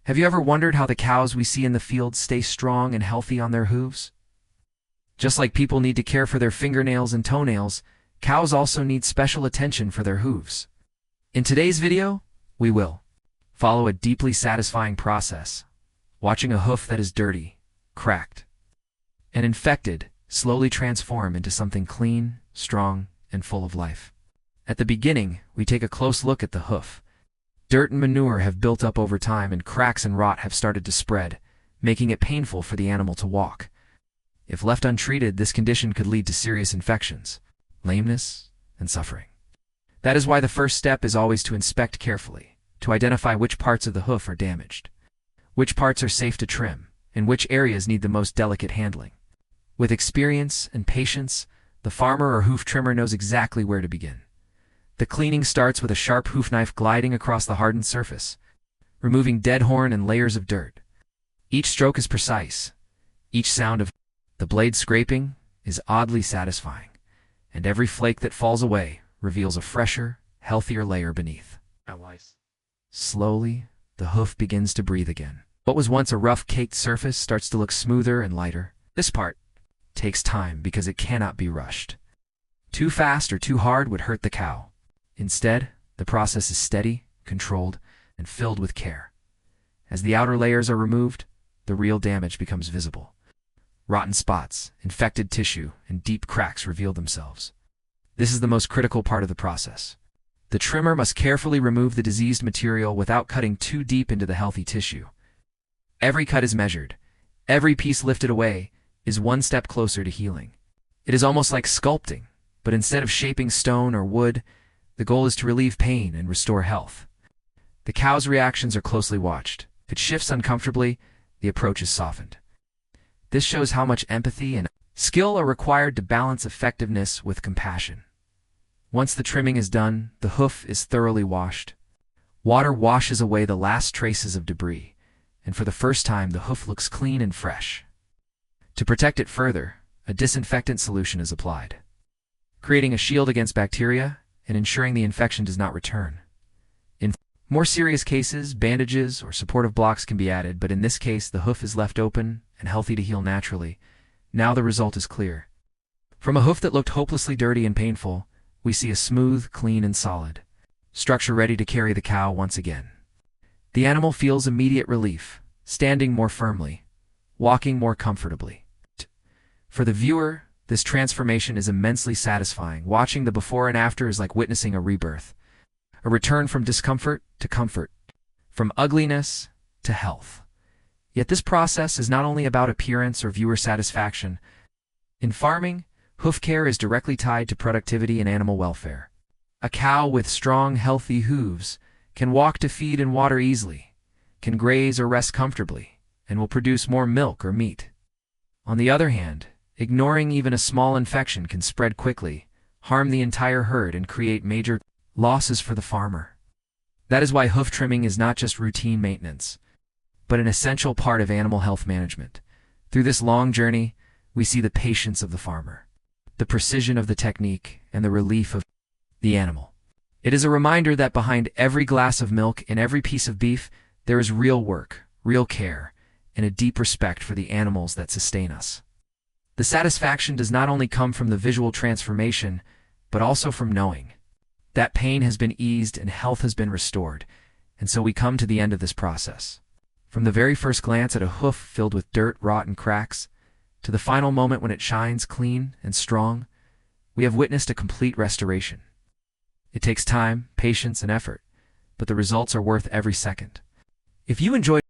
Have you ever wondered how the cows we see in the field stay strong and healthy on their hooves? Just like people need to care for their fingernails and toenails, cows also need special attention for their hooves. In today's video, we will follow a deeply satisfying process, watching a hoof that is dirty, cracked, and infected slowly transform into something clean, strong, and full of life. At the beginning, we take a close look at the hoof. Dirt and manure have built up over time, and cracks and rot have started to spread, making it painful for the animal to walk. If left untreated, this condition could lead to serious infections, lameness, and suffering. That is why the first step is always to inspect carefully, to identify which parts of the hoof are damaged, which parts are safe to trim, and which areas need the most delicate handling. With experience and patience, the farmer or hoof trimmer knows exactly where to begin. The cleaning starts with a sharp hoof knife gliding across the hardened surface, removing dead horn and layers of dirt. Each stroke is precise. Each sound of the blade scraping is oddly satisfying, and every flake that falls away reveals a fresher, healthier layer beneath. Slowly, the hoof begins to breathe again. What was once a rough, caked surface starts to look smoother and lighter. This part takes time because it cannot be rushed. Too fast or too hard would hurt the cow. Instead, the process is steady, controlled, and filled with care. As the outer layers are removed, the real damage becomes visible. Rotten spots, infected tissue, and deep cracks reveal themselves. This is the most critical part of the process. The trimmer must carefully remove the diseased material without cutting too deep into the healthy tissue. Every cut is measured. Every piece lifted away is one step closer to healing. It is almost like sculpting, but instead of shaping stone or wood, the goal is to relieve pain and restore health. The cow's reactions are closely watched. If it shifts uncomfortably, the approach is softened. This shows how much empathy and skill are required to balance effectiveness with compassion. Once the trimming is done, the hoof is thoroughly washed. Water washes away the last traces of debris, and for the first time the hoof looks clean and fresh. To protect it further, a disinfectant solution is applied, creating a shield against bacteria and ensuring the infection does not return. In more serious cases, bandages or supportive blocks can be added, but in this case the hoof is left open and healthy to heal naturally. Now the result is clear. From a hoof that looked hopelessly dirty and painful, we see a smooth, clean, and solid structure ready to carry the cow once again. The animal feels immediate relief, standing more firmly, walking more comfortably. For the viewer, this transformation is immensely satisfying. Watching the before and after is like witnessing a rebirth, a return from discomfort to comfort, from ugliness to health. Yet this process is not only about appearance or viewer satisfaction. In farming, hoof care is directly tied to productivity and animal welfare. A cow with strong, healthy hooves can walk to feed and water easily, can graze or rest comfortably, and will produce more milk or meat. On the other hand, ignoring even a small infection can spread quickly, harm the entire herd, and create major losses for the farmer. That is why hoof trimming is not just routine maintenance, but an essential part of animal health management. Through this long journey, we see the patience of the farmer, the precision of the technique, and the relief of the animal. It is a reminder that behind every glass of milk and every piece of beef, there is real work, real care, and a deep respect for the animals that sustain us. The satisfaction does not only come from the visual transformation, but also from knowing that pain has been eased and health has been restored. And so we come to the end of this process. From the very first glance at a hoof filled with dirt, rot, and cracks, to the final moment when it shines clean and strong, we have witnessed a complete restoration. It takes time, patience, and effort, but the results are worth every second. If you enjoyed